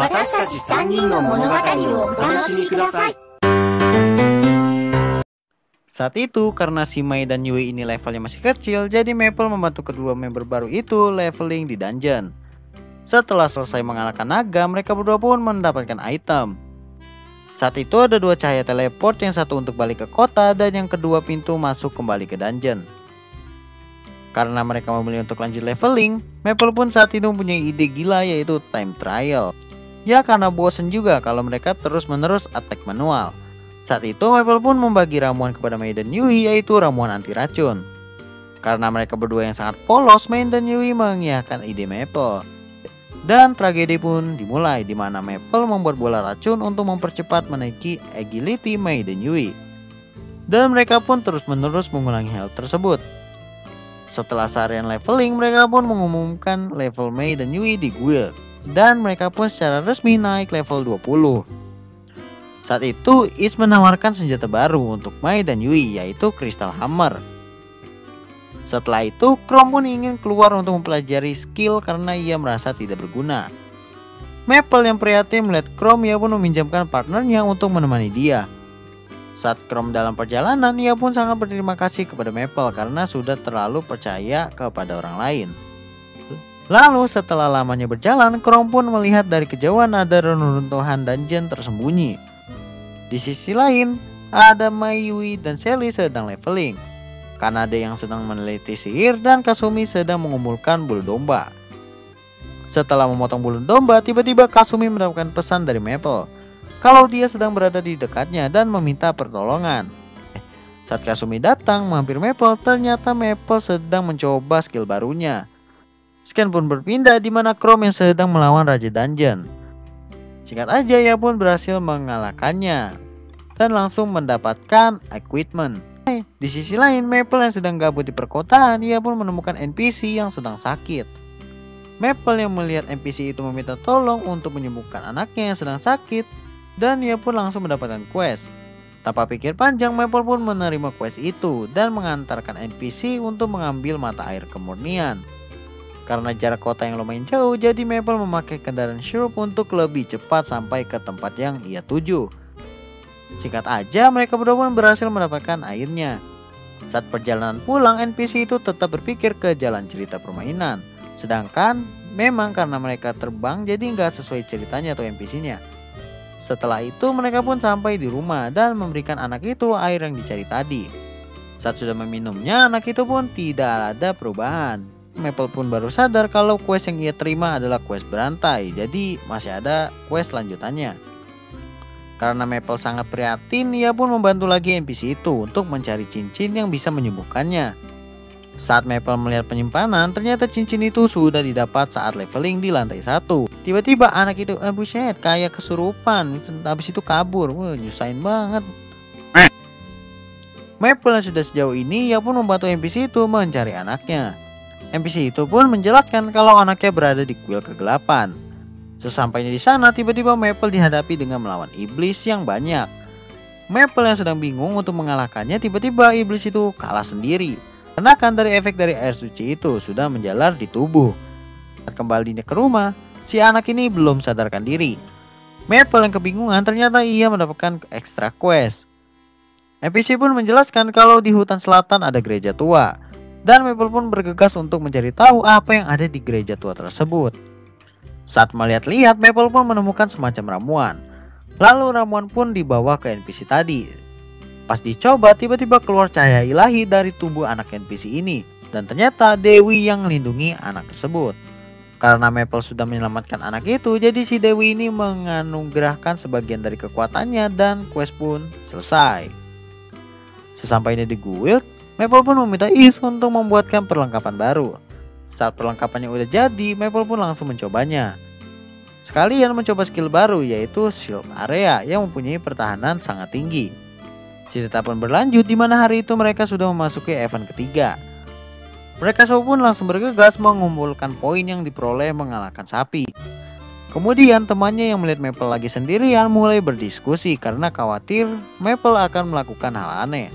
私たち3人の物語をお楽しみください。 Saat itu, karena si Mei dan Yui ini levelnya masih kecil, jadi Maple membantu kedua member baru itu leveling di dungeon. Setelah selesai mengalahkan naga, mereka berdua pun mendapatkan item. Saat itu ada dua cahaya teleport, yang satu untuk balik ke kota dan yang kedua pintu masuk kembali ke dungeon. Karena mereka memilih untuk lanjut leveling, Maple pun saat itu mempunyai ide gila, yaitu time trial. Ya, karena bosen juga kalau mereka terus-menerus attack manual. Saat itu Maple pun membagi ramuan kepada Mei dan Yui, yaitu ramuan anti racun. Karena mereka berdua yang sangat polos, Mei dan Yui mengiyakan ide Maple. Dan tragedi pun dimulai, di mana Maple membuat bola racun untuk mempercepat menaiki agility Mei dan Yui. Dan mereka pun terus-menerus mengulangi hal tersebut. Setelah seharian leveling, mereka pun mengumumkan level Mei dan Yui di guild. Dan mereka pun secara resmi naik level 20. Saat itu, Is menawarkan senjata baru untuk Mei dan Yui, yaitu Crystal Hammer. Setelah itu, Chrome pun ingin keluar untuk mempelajari skill karena ia merasa tidak berguna. Maple yang prihatin melihat Chrome, ia pun meminjamkan partnernya untuk menemani dia. Saat Chrome dalam perjalanan, ia pun sangat berterima kasih kepada Maple karena sudah terlalu percaya kepada orang lain. Lalu setelah lamanya berjalan, Chrome pun melihat dari kejauhan ada reruntuhan dungeon tersembunyi. Di sisi lain, ada Mei, Yui, dan Sally sedang leveling. Kanade yang sedang meneliti sihir dan Kasumi sedang mengumpulkan bulu domba. Setelah memotong bulu domba, tiba-tiba Kasumi mendapatkan pesan dari Maple kalau dia sedang berada di dekatnya dan meminta pertolongan. Saat Kasumi datang menghampiri Maple, ternyata Maple sedang mencoba skill barunya. Scan pun berpindah di mana Chrome yang sedang melawan Raja Dungeon. Singkat aja, ia pun berhasil mengalahkannya dan langsung mendapatkan equipment. Di sisi lain, Maple yang sedang gabut di perkotaan, ia pun menemukan NPC yang sedang sakit. Maple yang melihat NPC itu meminta tolong untuk menyembuhkan anaknya yang sedang sakit, dan ia pun langsung mendapatkan quest. Tanpa pikir panjang, Maple pun menerima quest itu dan mengantarkan NPC untuk mengambil mata air kemurnian. Karena jarak kota yang lumayan jauh, jadi Maple memakai kendaraan Shroop untuk lebih cepat sampai ke tempat yang ia tuju. Singkat aja, mereka berdua pun berhasil mendapatkan airnya. Saat perjalanan pulang, NPC itu tetap berpikir ke jalan cerita permainan. Sedangkan memang karena mereka terbang, jadi nggak sesuai ceritanya atau NPC-nya. Setelah itu, mereka pun sampai di rumah dan memberikan anak itu air yang dicari tadi. Saat sudah meminumnya, anak itu pun tidak ada perubahan. Maple pun baru sadar kalau quest yang ia terima adalah quest berantai, jadi masih ada quest lanjutannya. Karena Maple sangat prihatin, ia pun membantu lagi NPC itu untuk mencari cincin yang bisa menyembuhkannya. Saat Maple melihat penyimpanan, ternyata cincin itu sudah didapat saat leveling di lantai 1. Tiba-tiba anak itu, buset, kayak kesurupan, habis itu kabur. Wah, nyusahin banget. Maple yang sudah sejauh ini, ia pun membantu NPC itu mencari anaknya. NPC itu pun menjelaskan kalau anaknya berada di kuil kegelapan. Sesampainya di sana, tiba-tiba Maple dihadapi dengan melawan iblis yang banyak. Maple yang sedang bingung untuk mengalahkannya, tiba-tiba iblis itu kalah sendiri. Karena dari efek dari air suci itu sudah menjalar di tubuh. Saat kembalinya ke rumah, si anak ini belum sadarkan diri. Maple yang kebingungan, ternyata ia mendapatkan extra quest. NPC pun menjelaskan kalau di hutan selatan ada gereja tua. Dan Maple pun bergegas untuk mencari tahu apa yang ada di gereja tua tersebut. Saat melihat-lihat, Maple pun menemukan semacam ramuan. Lalu ramuan pun dibawa ke NPC tadi. Pas dicoba, tiba-tiba keluar cahaya ilahi dari tubuh anak NPC ini. Dan ternyata Dewi yang melindungi anak tersebut. Karena Maple sudah menyelamatkan anak itu, jadi si Dewi ini menganugerahkan sebagian dari kekuatannya dan quest pun selesai. Sesampainya di guild, Maple pun meminta Is untuk membuatkan perlengkapan baru. Saat perlengkapannya udah jadi, Maple pun langsung mencobanya. Sekalian mencoba skill baru, yaitu Shield Area yang mempunyai pertahanan sangat tinggi. Cerita pun berlanjut di mana hari itu mereka sudah memasuki event ketiga. Mereka semua pun langsung bergegas mengumpulkan poin yang diperoleh mengalahkan sapi. Kemudian temannya yang melihat Maple lagi sendirian mulai berdiskusi karena khawatir Maple akan melakukan hal aneh.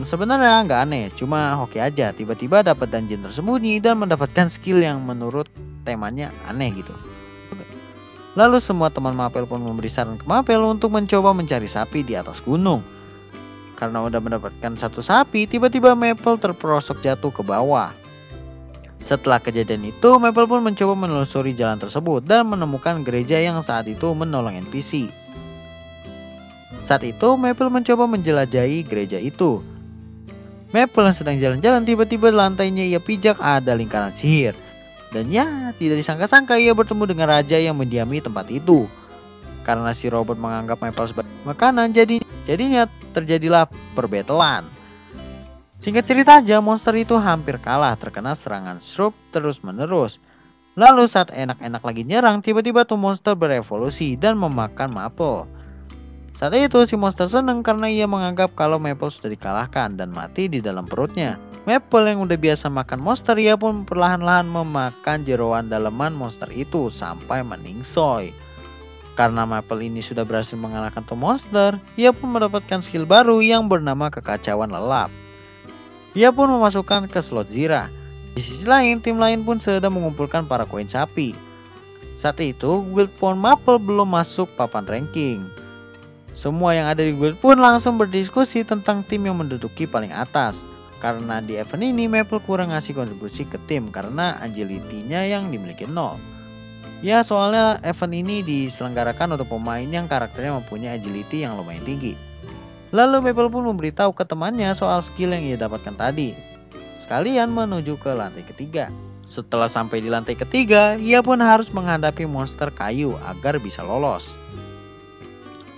Sebenarnya nggak aneh, cuma hoki aja. Tiba-tiba dapat dungeon tersembunyi dan mendapatkan skill yang menurut temanya aneh gitu. Lalu semua teman Mapel pun memberi saran ke Mapel untuk mencoba mencari sapi di atas gunung. Karena udah mendapatkan satu sapi, tiba-tiba Maple terperosok jatuh ke bawah. Setelah kejadian itu, Maple pun mencoba menelusuri jalan tersebut dan menemukan gereja yang saat itu menolong NPC. Saat itu, Maple mencoba menjelajahi gereja itu. Maple yang sedang jalan-jalan, tiba-tiba lantainya ia pijak ada lingkaran sihir. Dan ya, tidak disangka-sangka ia bertemu dengan raja yang mendiami tempat itu. Karena si robot menganggap Maple sebagai makanan, jadinya terjadilah perbetelan. Singkat cerita aja, monster itu hampir kalah terkena serangan Shroud terus-menerus. Lalu saat enak-enak lagi nyerang, tiba-tiba tuh monster berevolusi dan memakan Maple. Saat itu si monster senang karena ia menganggap kalau Maple sudah dikalahkan dan mati di dalam perutnya. Maple yang udah biasa makan monster, ia pun perlahan-lahan memakan jeroan daleman monster itu sampai meningsoy. Karena Maple ini sudah berhasil mengalahkan tuh monster, ia pun mendapatkan skill baru yang bernama kekacauan lelap. Ia pun memasukkan ke slot Zira. Di sisi lain, tim lain pun sedang mengumpulkan para koin sapi. Saat itu, guild pohon Maple belum masuk papan ranking. Semua yang ada di guild pun langsung berdiskusi tentang tim yang menduduki paling atas. Karena di event ini Maple kurang ngasih kontribusi ke tim karena agility-nya yang dimiliki 0. Ya, soalnya event ini diselenggarakan untuk pemain yang karakternya mempunyai agility yang lumayan tinggi. Lalu Maple pun memberitahu ke temannya soal skill yang ia dapatkan tadi. Sekalian menuju ke lantai ketiga. Setelah sampai di lantai ketiga, ia pun harus menghadapi monster kayu agar bisa lolos.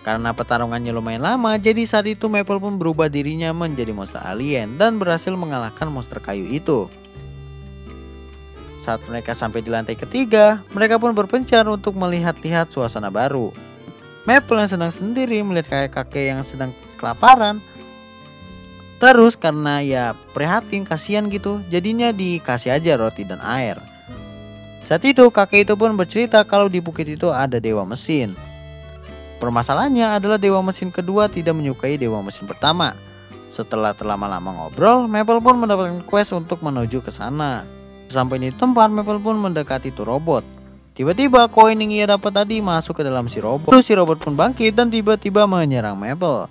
Karena pertarungannya lumayan lama, jadi saat itu Maple pun berubah dirinya menjadi monster alien dan berhasil mengalahkan monster kayu itu. Saat mereka sampai di lantai ketiga, mereka pun berpencar untuk melihat-lihat suasana baru. Maple yang sedang sendiri melihat kakek-kakek yang sedang kelaparan. Terus karena ya prihatin, kasihan gitu, jadinya dikasih aja roti dan air. Saat itu kakek itu pun bercerita kalau di bukit itu ada dewa mesin. Permasalahannya adalah dewa mesin kedua tidak menyukai dewa mesin pertama. Setelah terlama-lama ngobrol, Maple pun mendapatkan quest untuk menuju ke sana. Sampai di tempat, Maple pun mendekati tuh robot. Tiba-tiba koin yang ia dapat tadi masuk ke dalam si robot. Terus si robot pun bangkit dan tiba-tiba menyerang Maple.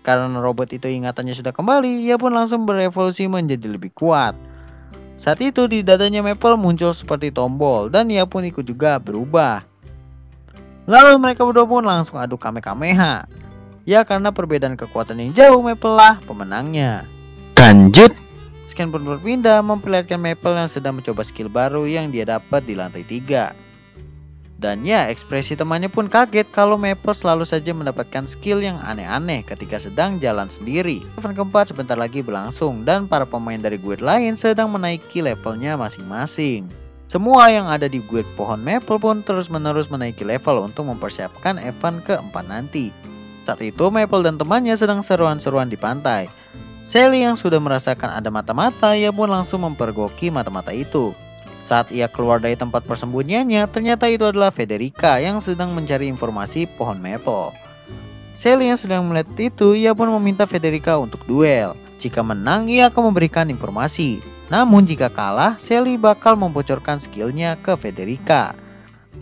Karena robot itu ingatannya sudah kembali, ia pun langsung berevolusi menjadi lebih kuat. Saat itu di dadanya Maple muncul seperti tombol dan ia pun ikut juga berubah. Lalu mereka berdua pun langsung adu Kamehameha. Ya karena perbedaan kekuatan yang jauh, Maple lah pemenangnya. Lanjut. Scan pun berpindah memperlihatkan Maple yang sedang mencoba skill baru yang dia dapat di lantai 3. Dan ya, ekspresi temannya pun kaget kalau Maple selalu saja mendapatkan skill yang aneh-aneh ketika sedang jalan sendiri. Event keempat sebentar lagi berlangsung dan para pemain dari guild lain sedang menaiki levelnya masing-masing. Semua yang ada di guild pohon Maple pun terus-menerus menaiki level untuk mempersiapkan event keempat nanti. Saat itu Maple dan temannya sedang seruan-seruan di pantai. Sally yang sudah merasakan ada mata-mata, ia pun langsung mempergoki mata-mata itu. Saat ia keluar dari tempat persembunyiannya, ternyata itu adalah Federica yang sedang mencari informasi pohon Maple. Sally yang sedang melihat itu, ia pun meminta Federica untuk duel. Jika menang, ia akan memberikan informasi. Namun jika kalah, Sally bakal membocorkan skillnya ke Federica.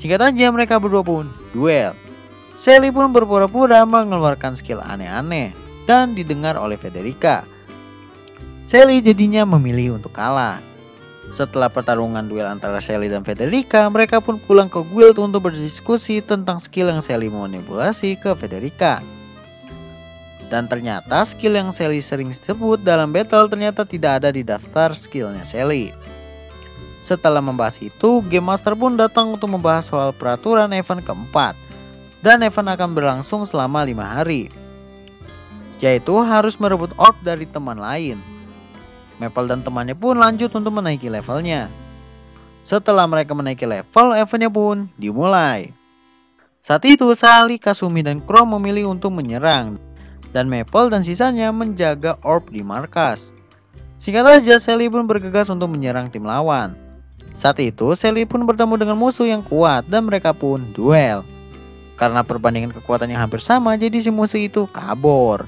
Singkat aja mereka berdua pun duel. Sally pun berpura-pura mengeluarkan skill aneh-aneh dan didengar oleh Federica. Sally jadinya memilih untuk kalah. Setelah pertarungan duel antara Sally dan Federica, mereka pun pulang ke guild untuk berdiskusi tentang skill yang Sally manipulasi ke Federica. Dan ternyata skill yang Sally sering sebut dalam battle ternyata tidak ada di daftar skillnya Sally. Setelah membahas itu, Game Master pun datang untuk membahas soal peraturan event keempat. Dan event akan berlangsung selama 5 hari. Yaitu harus merebut orb dari teman lain. Maple dan temannya pun lanjut untuk menaiki levelnya. Setelah mereka menaiki level, eventnya pun dimulai. Saat itu Sally, Kasumi, dan Crow memilih untuk menyerang. Dan Maple dan sisanya menjaga orb di markas. Singkat saja, Sally pun bergegas untuk menyerang tim lawan. Saat itu Sally pun bertemu dengan musuh yang kuat dan mereka pun duel. Karena perbandingan kekuatan yang hampir sama, jadi si musuh itu kabur.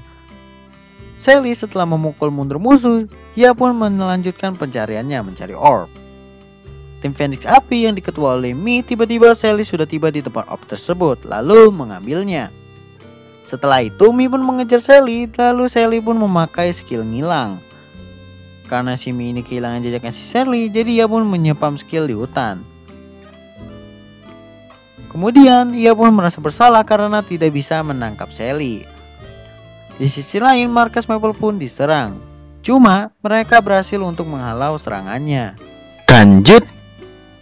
Sally setelah memukul mundur musuh, ia pun melanjutkan pencariannya mencari orb. Tim Phoenix Api yang diketuai oleh Mi, tiba-tiba Sally sudah tiba di tempat orb tersebut, lalu mengambilnya. Setelah itu Mi pun mengejar Sally, lalu Sally pun memakai skill ngilang. Karena si Mi ini kehilangan jejaknya si Sally, jadi ia pun menyepam skill di hutan. Kemudian ia pun merasa bersalah karena tidak bisa menangkap Sally. Di sisi lain markas Maple pun diserang. Cuma mereka berhasil untuk menghalau serangannya. Lanjut.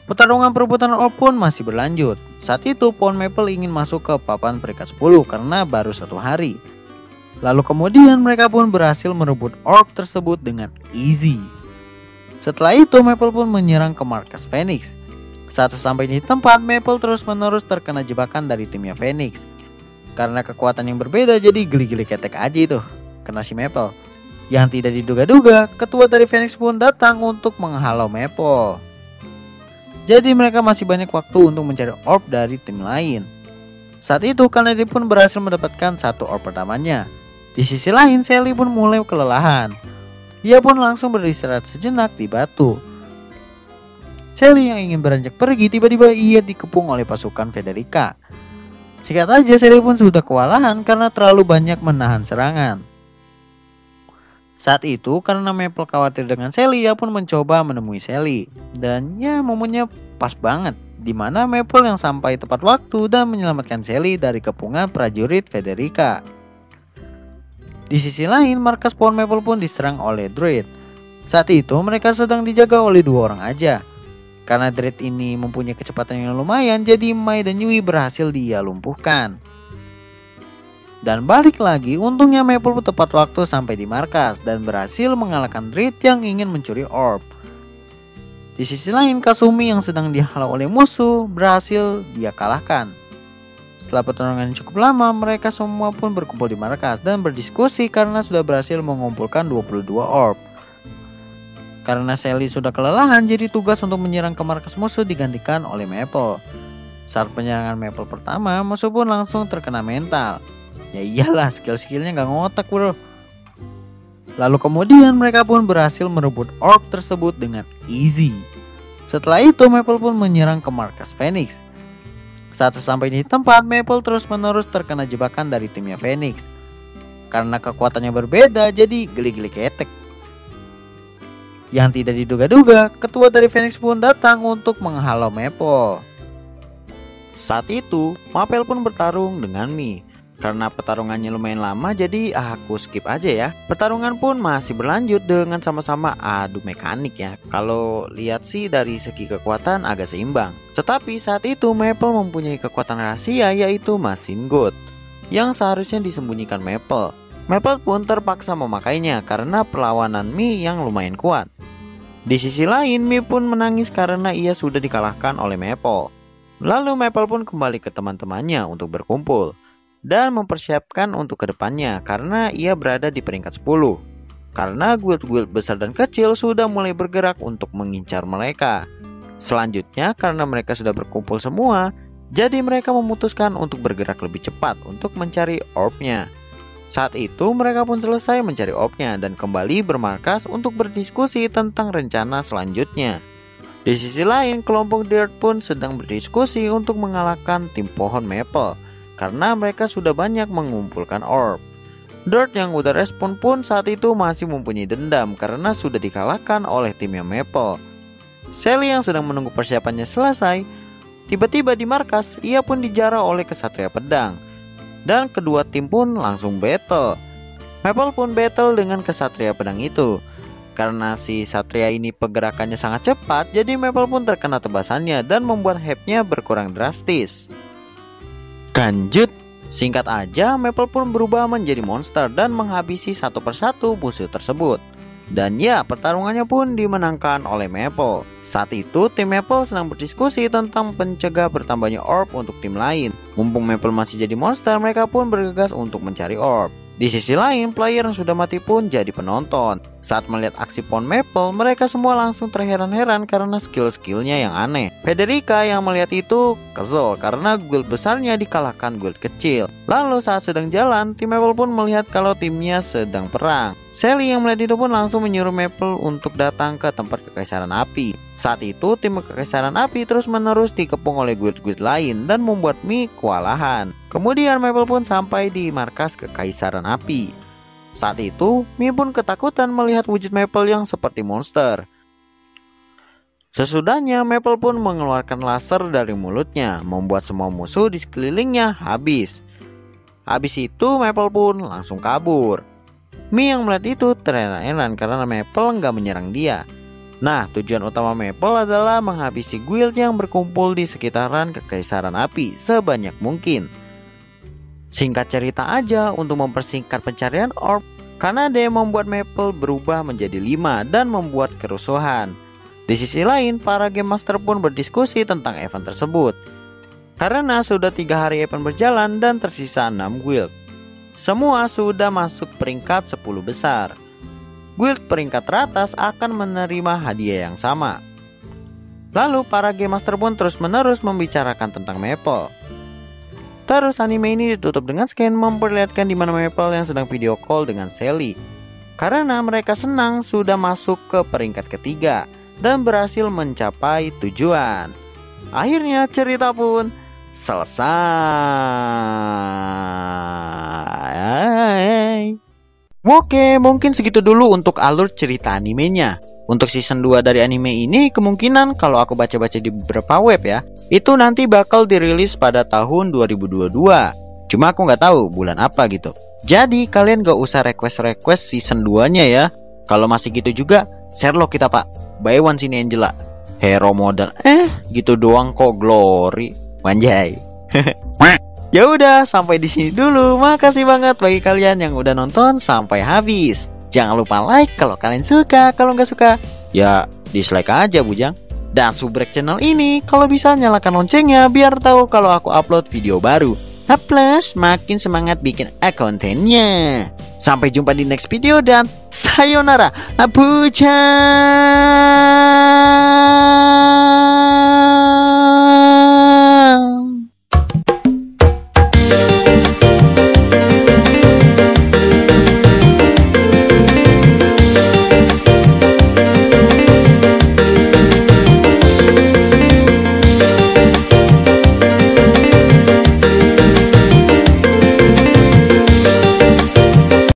Pertarungan perebutan orb pun masih berlanjut. Saat itu pohon Maple ingin masuk ke papan peringkat 10 karena baru 1 hari. Lalu kemudian mereka pun berhasil merebut orb tersebut dengan easy. Setelah itu Maple pun menyerang ke markas Phoenix. Saat sesampainya di tempat, Maple terus-menerus terkena jebakan dari timnya Phoenix. Karena kekuatan yang berbeda, jadi geli-geli ketek aja itu kena si Maple. Yang tidak diduga-duga, ketua dari Phoenix pun datang untuk menghalau Maple. Jadi mereka masih banyak waktu untuk mencari orb dari tim lain. Saat itu Kennedy pun berhasil mendapatkan 1 orb pertamanya. Di sisi lain Sally pun mulai kelelahan. Ia pun langsung beristirahat sejenak di batu. Sally yang ingin beranjak pergi, tiba-tiba ia dikepung oleh pasukan Federica. Singkat aja Sally pun sudah kewalahan karena terlalu banyak menahan serangan. Saat itu karena Maple khawatir dengan Sally, ia pun mencoba menemui Sally. Dan ya momennya pas banget, dimana Maple yang sampai tepat waktu dan menyelamatkan Sally dari kepungan prajurit Federica. Di sisi lain markas pohon Maple pun diserang oleh Druid. Saat itu mereka sedang dijaga oleh 2 orang aja. Karena Druid ini mempunyai kecepatan yang lumayan, jadi Mai dan Yui berhasil dia lumpuhkan. Dan balik lagi, untungnya Maple tepat waktu sampai di markas dan berhasil mengalahkan Druid yang ingin mencuri orb. Di sisi lain Kasumi yang sedang dihalau oleh musuh berhasil dia kalahkan. Setelah pertarungan yang cukup lama, mereka semua pun berkumpul di markas dan berdiskusi karena sudah berhasil mengumpulkan 22 orb. Karena Sally sudah kelelahan, jadi tugas untuk menyerang ke markas musuh digantikan oleh Maple. Saat penyerangan Maple pertama, musuh pun langsung terkena mental. Ya iyalah, skill-skillnya gak ngotak bro. Lalu kemudian mereka pun berhasil merebut orb tersebut dengan easy. Setelah itu Maple pun menyerang ke markas Phoenix. Saat sesampainya di tempat, Maple terus-menerus terkena jebakan dari timnya Phoenix. Karena kekuatannya berbeda, jadi geli-geli ketek. Yang tidak diduga-duga, ketua dari Phoenix pun datang untuk menghalau Maple. Saat itu Maple pun bertarung dengan Mi. Karena pertarungannya lumayan lama, jadi aku skip aja ya. Pertarungan pun masih berlanjut dengan sama-sama adu mekanik ya. Kalau lihat sih dari segi kekuatan agak seimbang. Tetapi saat itu Maple mempunyai kekuatan rahasia, yaitu Machine God, yang seharusnya disembunyikan Maple. Maple pun terpaksa memakainya karena perlawanan Mi yang lumayan kuat. Di sisi lain Mi pun menangis karena ia sudah dikalahkan oleh Maple. Lalu Maple pun kembali ke teman-temannya untuk berkumpul dan mempersiapkan untuk kedepannya karena ia berada di peringkat 10. Karena guild-guild besar dan kecil sudah mulai bergerak untuk mengincar mereka. Selanjutnya karena mereka sudah berkumpul semua, jadi mereka memutuskan untuk bergerak lebih cepat untuk mencari orbnya. Saat itu mereka pun selesai mencari orbnya dan kembali bermarkas untuk berdiskusi tentang rencana selanjutnya. Di sisi lain kelompok Dirt pun sedang berdiskusi untuk mengalahkan tim pohon Maple karena mereka sudah banyak mengumpulkan orb. Dirt yang udah respon pun saat itu masih mempunyai dendam karena sudah dikalahkan oleh timnya Maple. Sally yang sedang menunggu persiapannya selesai, tiba-tiba di markas ia pun dijarah oleh kesatria pedang. Dan kedua tim pun langsung battle. Maple pun battle dengan kesatria pedang itu. Karena si satria ini pergerakannya sangat cepat, jadi Maple pun terkena tebasannya dan membuat hype-nya berkurang drastis. Lanjut. Singkat aja, Maple pun berubah menjadi monster dan menghabisi satu persatu musuh tersebut. Dan ya, pertarungannya pun dimenangkan oleh Maple. Saat itu, tim Maple sedang berdiskusi tentang mencegah bertambahnya orb untuk tim lain. Mumpung Maple masih jadi monster, mereka pun bergegas untuk mencari orb. Di sisi lain, player yang sudah mati pun jadi penonton. Saat melihat aksi pohon Maple, mereka semua langsung terheran-heran karena skill-skillnya yang aneh. Federica yang melihat itu kesel karena guild besarnya dikalahkan guild kecil. Lalu saat sedang jalan, tim Maple pun melihat kalau timnya sedang perang. Sally yang melihat itu pun langsung menyuruh Maple untuk datang ke tempat kekaisaran api. Saat itu tim kekaisaran api terus menerus dikepung oleh guild-guild lain dan membuat Mii kewalahan. Kemudian Maple pun sampai di markas kekaisaran api. Saat itu Mii pun ketakutan melihat wujud Maple yang seperti monster. Sesudahnya Maple pun mengeluarkan laser dari mulutnya, membuat semua musuh di sekelilingnya habis. Habis itu Maple pun langsung kabur. Mii yang melihat itu terheran-heran karena Maple nggak menyerang dia. Nah, tujuan utama Maple adalah menghabisi guild yang berkumpul di sekitaran kekaisaran api sebanyak mungkin. Singkat cerita aja, untuk mempersingkat pencarian orb, karena dia membuat Maple berubah menjadi 5 dan membuat kerusuhan. Di sisi lain, para game master pun berdiskusi tentang event tersebut. Karena sudah 3 hari event berjalan dan tersisa 6 guild. Semua sudah masuk peringkat 10 besar. Guild peringkat teratas akan menerima hadiah yang sama. Lalu para game master pun terus-menerus membicarakan tentang Maple. Terus anime ini ditutup dengan scan memperlihatkan di mana Maple yang sedang video call dengan Sally. Karena mereka senang sudah masuk ke peringkat ketiga dan berhasil mencapai tujuan. Akhirnya cerita pun selesai. Oke, mungkin segitu dulu untuk alur cerita animenya. Untuk season 2 dari anime ini kemungkinan kalau aku baca-baca di beberapa web ya, itu nanti bakal dirilis pada tahun 2022. Cuma aku nggak tahu bulan apa gitu. Jadi kalian gak usah request season 2-nya ya. Kalau masih gitu juga, Sherlock kita pak. Buy one sini Angela. Hero modal gitu doang kok glory. Wanjay. Ya udah, sampai di sini dulu. Makasih banget bagi kalian yang udah nonton sampai habis. Jangan lupa like kalau kalian suka. Kalau nggak suka, ya dislike aja bujang. Dan subrek channel ini kalau bisa nyalakan loncengnya biar tahu kalau aku upload video baru. Plus makin semangat bikin kontennya. Sampai jumpa di next video dan sayonara bujang.